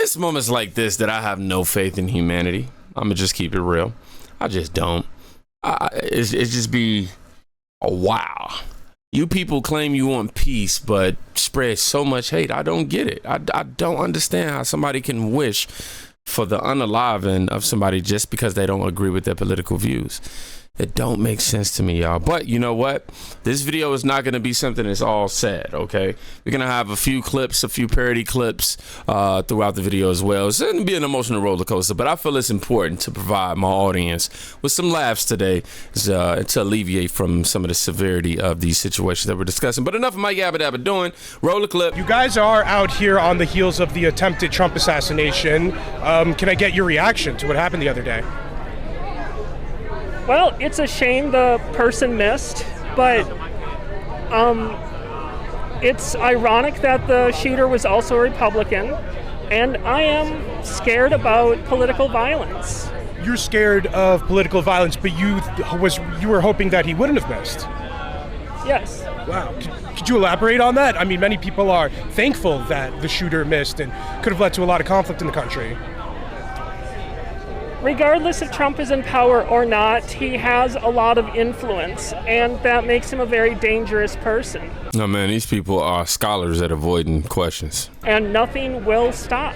It's moments like this that I have no faith in humanity. I'm gonna just keep it real. I just don't. It's just be a wow. You people claim you want peace, but spread so much hate. I don't get it. I don't understand how somebody can wish for the unaliving of somebody just because they don't agree with their political views. It don't make sense to me, y'all. But you know what? This video is not going to be something that's all sad, okay? We're going to have a few clips, a few parody clips throughout the video as well. It's going to be an emotional roller coaster, but I feel it's important to provide my audience with some laughs today to alleviate from some of the severity of these situations that we're discussing. But enough of my yabba dabba doing. Roll the clip. You guys are out here on the heels of the attempted Trump assassination. Can I get your reaction to what happened the other day? Well, it's a shame the person missed, but it's ironic that the shooter was also a Republican, and I am scared about political violence. You're scared of political violence, but you were hoping that he wouldn't have missed. Yes. Wow. Could you elaborate on that? I mean, many people are thankful that the shooter missed and could have led to a lot of conflict in the country. Regardless if Trump is in power or not, he has a lot of influence, and that makes him a very dangerous person. No, man, these people are scholars at avoiding questions. And nothing will stop.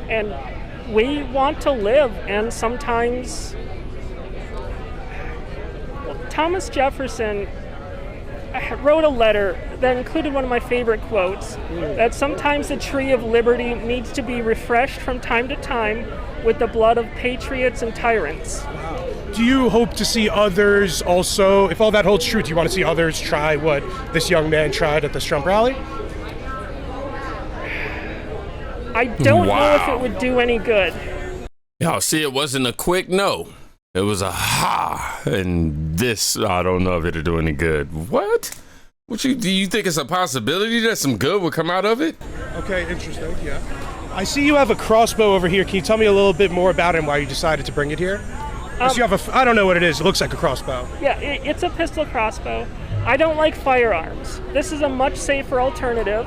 And we want to live, and sometimes Thomas Jefferson wrote a letter that included one of my favorite quotes, that sometimes the tree of liberty needs to be refreshed from time to time with the blood of patriots and tyrants. Do you hope to see others also, if all that holds true, do you want to see others try what this young man tried at this Trump rally? I don't know if it would do any good. Y'all see, it wasn't a quick no. It was a ha, and this, I don't know if it'll do any good. What? Do you think it's a possibility that some good would come out of it? Okay, interesting, yeah. I see you have a crossbow over here. Can you tell me a little bit more about it and why you decided to bring it here? You have I don't know what it is. It looks like a crossbow. Yeah, it's a pistol crossbow. I don't like firearms. This is a much safer alternative,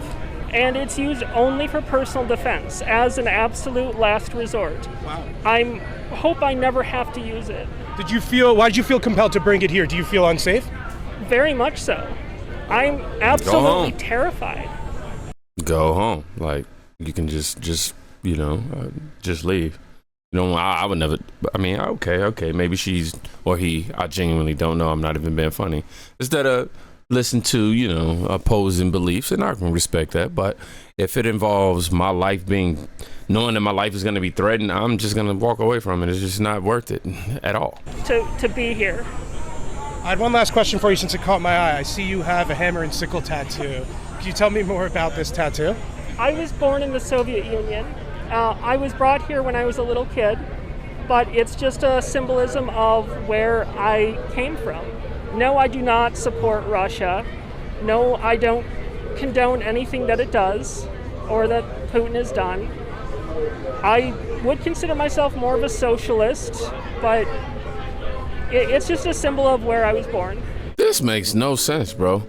and it's used only for personal defense as an absolute last resort. Wow. I hope I never have to use it. Why did you feel compelled to bring it here? Do you feel unsafe? Very much so. I'm absolutely terrified. Go home. Like, you can just leave. You know, I would never. I mean, okay. Maybe she's or he. I genuinely don't know. I'm not even being funny. Instead of listen to opposing beliefs, and I can respect that. But if it involves my life knowing that my life is going to be threatened, I'm just going to walk away from it. It's just not worth it at all. To be here. I had one last question for you since it caught my eye. I see you have a hammer and sickle tattoo. Can you tell me more about this tattoo? I was born in the Soviet Union. I was brought here when I was a little kid, but it's just a symbolism of where I came from. No, I do not support Russia. No, I don't condone anything that it does or that Putin has done. I would consider myself more of a socialist, but it's just a symbol of where I was born. This makes no sense, bro.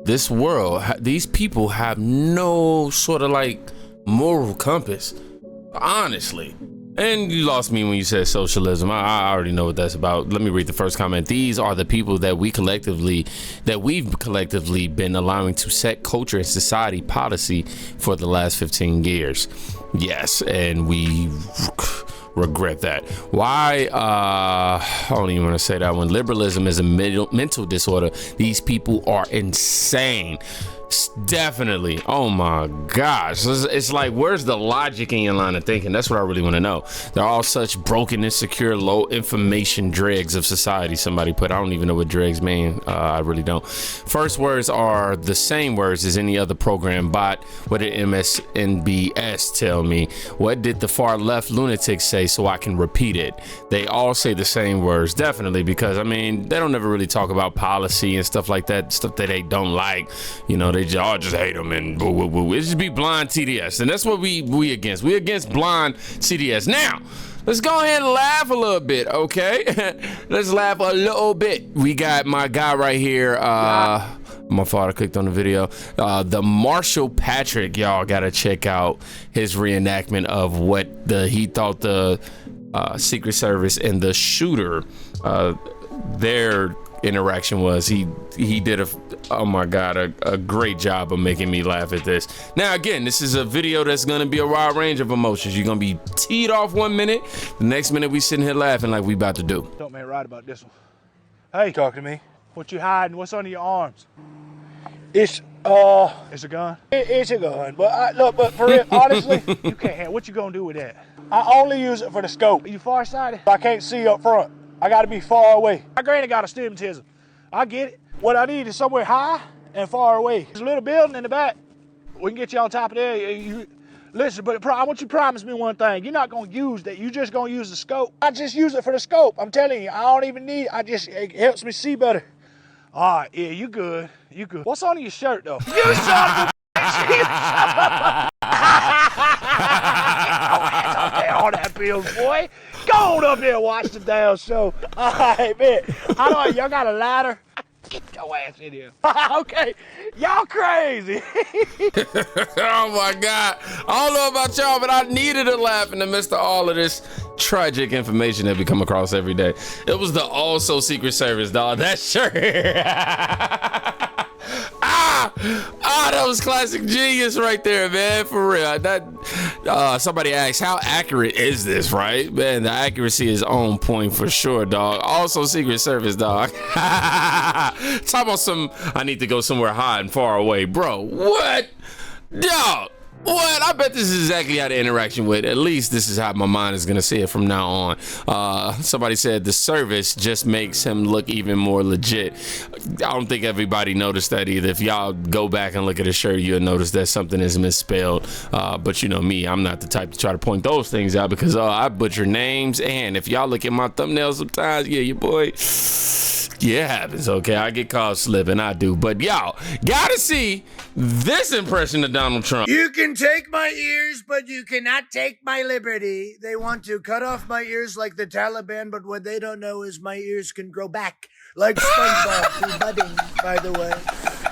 This world, these people have no sort of like moral compass, honestly. And you lost me when you said socialism. I already know what that's about. Let me read the first comment. These are the people that we've collectively been allowing to set culture and society policy for the last 15 years. Yes, and we regret that. Why? I don't even want to say that one. Liberalism is a mental disorder. These people are insane. Definitely. Oh my gosh. It's like, where's the logic in your line of thinking? That's what I really want to know. They're all such broken, insecure, low information dregs of society. Somebody put, I don't even know what dregs mean. I really don't. First words are the same words as any other program bot. What did MSNBS tell me? What did the far left lunatics say so I can repeat it? They all say the same words. Definitely, because I mean, they don't ever really talk about policy and stuff like that, stuff that they don't like. They all just hate them and boo, boo, boo. It just be blind TDS, and that's what we against. We against blind CDS. Now, let's go ahead and laugh a little bit, okay? Let's laugh a little bit. We got my guy right here. My father clicked on the video. The Marshall Patrick, y'all gotta check out his reenactment of what he thought the Secret Service and the shooter, their interaction was. He did a great job of making me laugh at this. Now again, this is a video that's gonna be a wide range of emotions. You're gonna be teed off 1 minute, the next minute we sitting here laughing like we about to do. Don't man right about this one. Hey, talk to me. What you hiding? What's under your arms? It's a gun. It's a gun, but look, but for real, honestly, you can't handle. What you gonna do with that? I only use it for the scope. You farsighted? I can't see up front. I gotta be far away. My granny got astigmatism. I get it. What I need is somewhere high and far away. There's a little building in the back. We can get you on top of there. Listen, but I want you to promise me one thing. You're not gonna use that. You just gonna use the scope. I just use it for the scope. I'm telling you, I don't even need. It helps me see better. All right, yeah, you good. You good. What's on your shirt though? You son of a on that bill, boy. Go on up there and watch the damn show. All right, man. How do y'all got a ladder? Get your ass in here. Okay, y'all crazy. Oh my God. I don't know about y'all, but I needed a laugh in the midst of all of this tragic information that we come across every day. It was the also Secret Service, dog. That shirt. That was classic genius right there, man. For real. Somebody asked, how accurate is this, right? Man, the accuracy is on point for sure, dog. Also Secret Service, dog. Talk about I need to go somewhere high and far away. Bro, what? Dog. What? I bet this is exactly how the interaction went. At least this is how my mind is going to see it from now on. Somebody said the service just makes him look even more legit. I don't think everybody noticed that either. If y'all go back and look at his shirt, you'll notice that something is misspelled. But you know me, I'm not the type to try to point those things out because I butcher names. And if y'all look at my thumbnails sometimes, yeah, your boy... Yeah, it happens, okay? I get caught slipping, I do. But y'all gotta see this impression of Donald Trump. You can take my ears, but you cannot take my liberty. They want to cut off my ears like the Taliban, but what they don't know is my ears can grow back like SpongeBob through budding, by the way.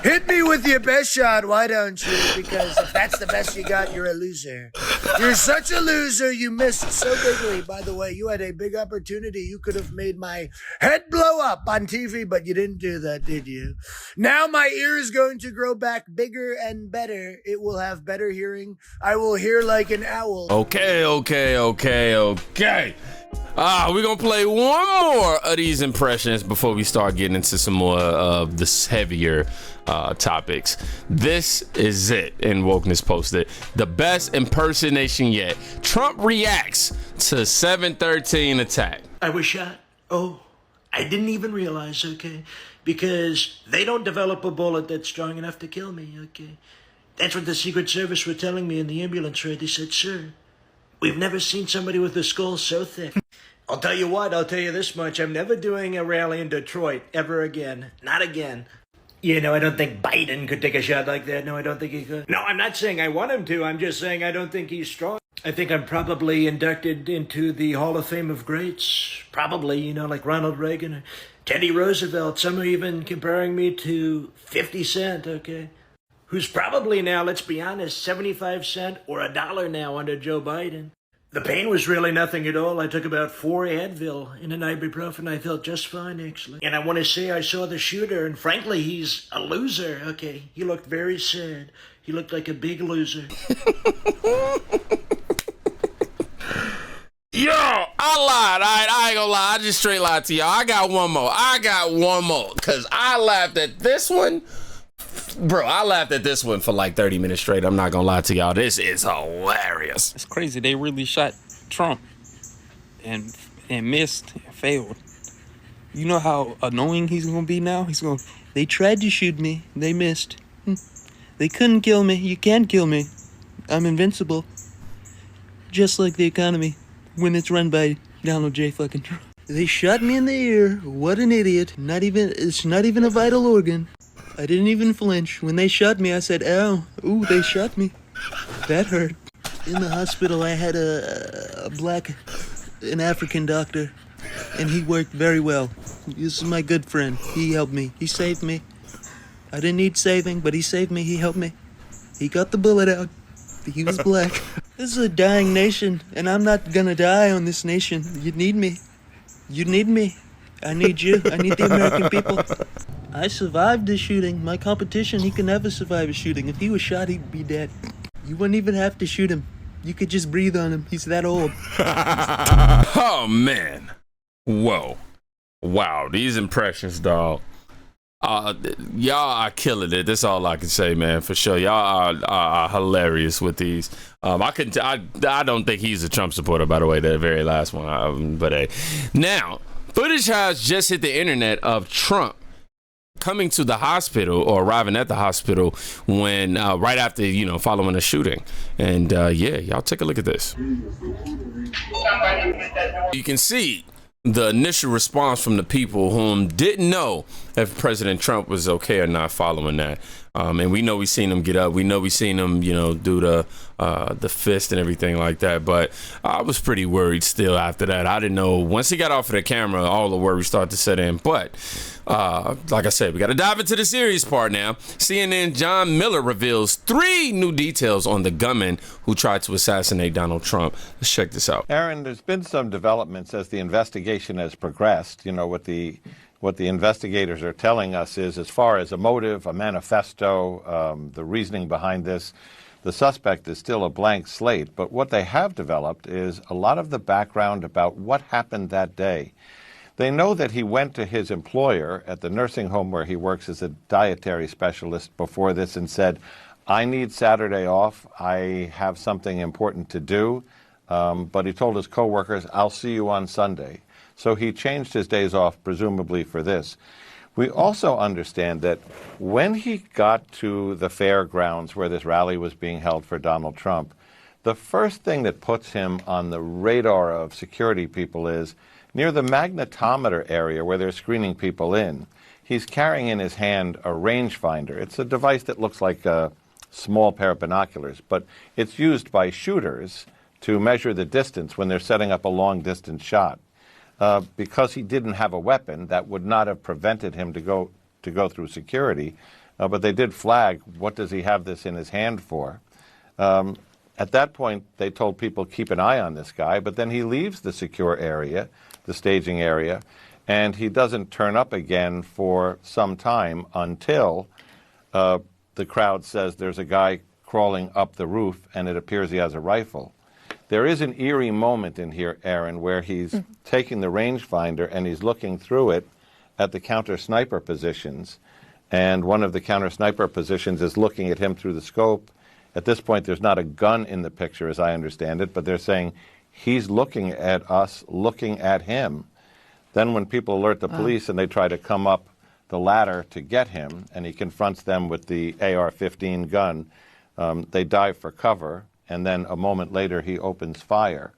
Hit me with your best shot, why don't you? Because if that's the best you got, you're a loser. You're such a loser, you missed so bigly. By the way, you had a big opportunity. You could have made my head blow up on TV, but you didn't do that, did you? Now my ear is going to grow back bigger and better. It will have better hearing. I will hear like an owl. Okay. We're gonna play one more of these impressions before we start getting into some more of this heavier topics. This is it, and Wokeness posted the best impersonation yet. Trump reacts to 7/13 attack. I was shot. Oh, I didn't even realize, okay? Because they don't develop a bullet that's strong enough to kill me, okay? That's what the Secret Service were telling me in the ambulance ride. They said, sir, we've never seen somebody with a skull so thick. I'll tell you what, I'll tell you this much. I'm never doing a rally in Detroit ever again. Not again. You know, I don't think Biden could take a shot like that. No, I don't think he could. No, I'm not saying I want him to. I'm just saying I don't think he's strong. I think I'm probably inducted into the Hall of Fame of Greats. Probably, you know, like Ronald Reagan or Teddy Roosevelt. Some are even comparing me to 50 Cent, okay? Who's probably now, let's be honest, 75 cents or $1 now under Joe Biden. The pain was really nothing at all. I took about 4 Advil and an ibuprofen. I felt just fine, actually. And I want to say I saw the shooter, and frankly, he's a loser. Okay, he looked very sad. He looked like a big loser. Yo, I lied. I ain't gonna lie. I just straight lied to y'all. I got one more. Because I laughed at this one. Bro, I laughed at this one for like 30 minutes straight. I'm not gonna lie to y'all. This is hilarious. It's crazy. They really shot Trump and missed and failed. You know how annoying he's gonna be now? They tried to shoot me. They missed. They couldn't kill me. You can't kill me. I'm invincible. Just like the economy when it's run by Donald J. fucking Trump. They shot me in the ear. What an idiot. It's not even a vital organ. I didn't even flinch. When they shot me, I said, ow. Ooh, they shot me. That hurt. In the hospital, I had an African doctor, and he worked very well. This is my good friend. He helped me. He saved me. I didn't need saving, but he saved me. He helped me. He got the bullet out. He was black. This is a dying nation, and I'm not gonna die on this nation. You need me. You need me. I need you. I need the American people. I survived the shooting. My competition, he could never survive a shooting. If he was shot, he'd be dead. You wouldn't even have to shoot him. You could just breathe on him. He's that old. Oh, man. Whoa. Wow, these impressions, dog. Y'all are killing it. That's all I can say, man. For sure, y'all are hilarious with these. I don't think he's a Trump supporter, by the way. The very last one, but hey, now footage has just hit the internet of Trump coming to the hospital or arriving at the hospital when right after following a shooting, and yeah, y'all take a look at this. You can see the initial response from the people whom didn't know if President Trump was okay or not following that. And we know we seen him get up. We know we seen him, do the fist and everything like that. But I was pretty worried still after that. I didn't know. Once he got off of the camera, all the worry started to set in. But like I said, we got to dive into the serious part now. CNN John Miller reveals 3 new details on the gunman who tried to assassinate Donald Trump. Let's check this out. Aaron, there's been some developments as the investigation has progressed. What the investigators are telling us is, as far as a motive, a manifesto, the reasoning behind this, the suspect is still a blank slate. But what they have developed is a lot of the background about what happened that day. They know that he went to his employer at the nursing home where he works as a dietary specialist before this and said, I need Saturday off. I have something important to do. But he told his coworkers, I'll see you on Sunday. So he changed his days off, presumably for this. We also understand that when he got to the fairgrounds where this rally was being held for Donald Trump, the first thing that puts him on the radar of security people is near the magnetometer area where they're screening people in. He's carrying in his hand a rangefinder. It's a device that looks like a small pair of binoculars, but it's used by shooters to measure the distance when they're setting up a long-distance shot. Because he didn't have a weapon, that would not have prevented him to go through security. But they did flag, what does he have this in his hand for? At that point, they told people, keep an eye on this guy. But then he leaves the secure area, the staging area, and he doesn't turn up again for some time until the crowd says there's a guy crawling up the roof, and it appears he has a rifle. There is an eerie moment in here, Aaron, where he's taking the rangefinder and he's looking through it at the counter sniper positions. And one of the counter sniper positions is looking at him through the scope. At this point, there's not a gun in the picture, as I understand it, but they're saying he's looking at us, looking at him. Then when people alert the police and they try to come up the ladder to get him, and he confronts them with the AR-15 gun, they dive for cover. And then a moment later, he opens fire.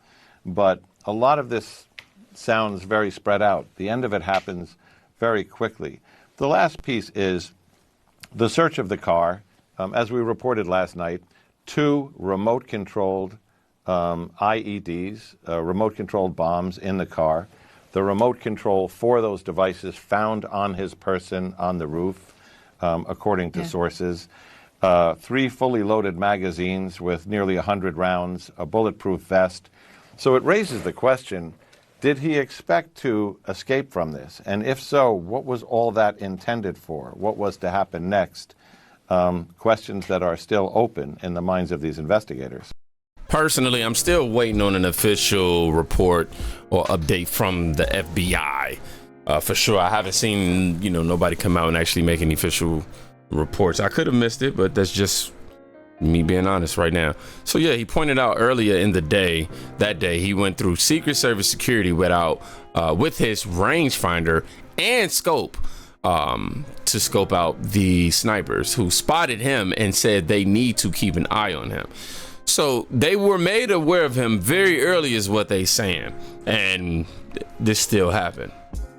But a lot of this sounds very spread out. The end of it happens very quickly. The last piece is the search of the car. As we reported last night, 2 remote-controlled IEDs, remote-controlled bombs in the car. The remote control for those devices found on his person on the roof, according to sources. 3 fully loaded magazines with nearly 100 rounds, a bulletproof vest. So it raises the question, did he expect to escape from this? And if so, what was all that intended for? What was to happen next? Questions that are still open in the minds of these investigators. Personally, I'm still waiting on an official report or update from the FBI. For sure, I haven't seen, nobody come out and actually make any official reports. I could have missed it, but that's just me being honest right now. So yeah, he pointed out earlier in the day, that day, he went through Secret Service security with his rangefinder and scope to scope out the snipers who spotted him and said they need to keep an eye on him. So they were made aware of him very early is what they saying. And this still happened.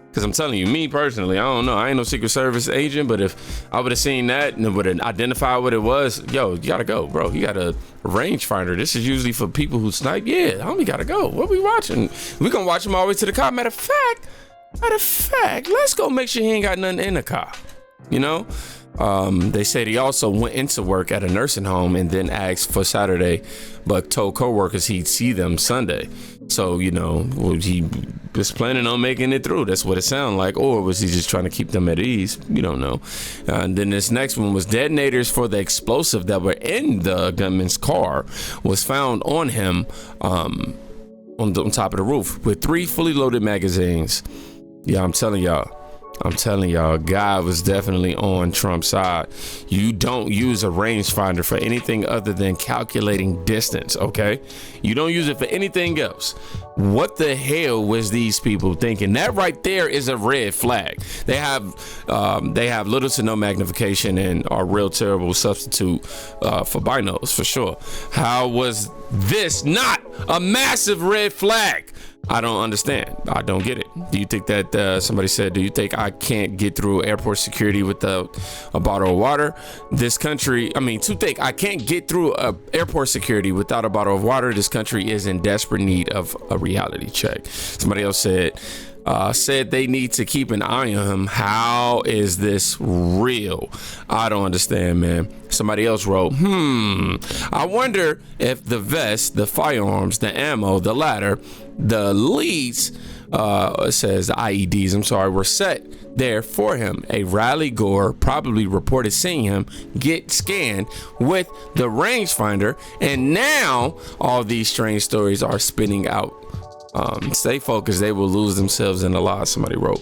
Because I'm telling you, me personally, I don't know. I ain't no Secret Service agent, but if I would have seen that and would have identified what it was, yo, you gotta go, bro. You got a rangefinder. This is usually for people who snipe. Yeah, homie gotta go. What we watching? We gonna watch him all the way to the car. Matter of fact, let's go make sure he ain't got nothing in the car. They said he also went into work at a nursing home and then asked for Saturday, but told coworkers he'd see them Sunday. So, he was planning on making it through. That's what it sounded like. Or was he just trying to keep them at ease? We don't know. And then this next one was detonators for the explosive that were in the gunman's car was found on him on top of the roof with 3 fully loaded magazines. Yeah, I'm telling y'all, God was definitely on Trump's side. You don't use a rangefinder for anything other than calculating distance, okay? You don't use it for anything else. What the hell was these people thinking? That right there is a red flag. They have little to no magnification and are real terrible substitute for binos, for sure. How was this not a massive red flag? I don't understand. I don't get it. Do you think that somebody said, do you think I can't get through airport security without a bottle of water? This country, to think I can't get through airport security without a bottle of water, this country is in desperate need of a reality check. Somebody else said they need to keep an eye on him. How is this real? I don't understand, man. Somebody else wrote, I wonder if the vest, the firearms, the ammo, the ladder, the leads, it says the IEDs, were set there for him. A Riley Gore probably reported seeing him get scanned with the rangefinder, and now all these strange stories are spinning out. Stay focused, they will lose themselves in the lie, somebody wrote.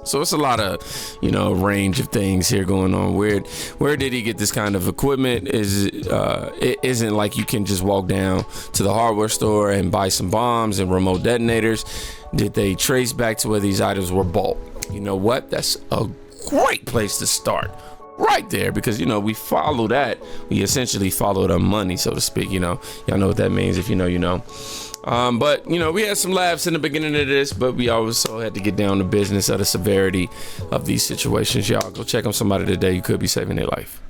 So it's a lot of, range of things here going on. Where did he get this kind of equipment? It isn't like you can just walk down to the hardware store and buy some bombs and remote detonators. Did they trace back to where these items were bought? You know what? That's a great place to start. Right there, because we follow that. We essentially follow the money, so to speak. Y'all know what that means. If you know, you know. But we had some laughs in the beginning of this, but we also had to get down to business of the severity of these situations. Y'all go check on somebody today. You could be saving their life.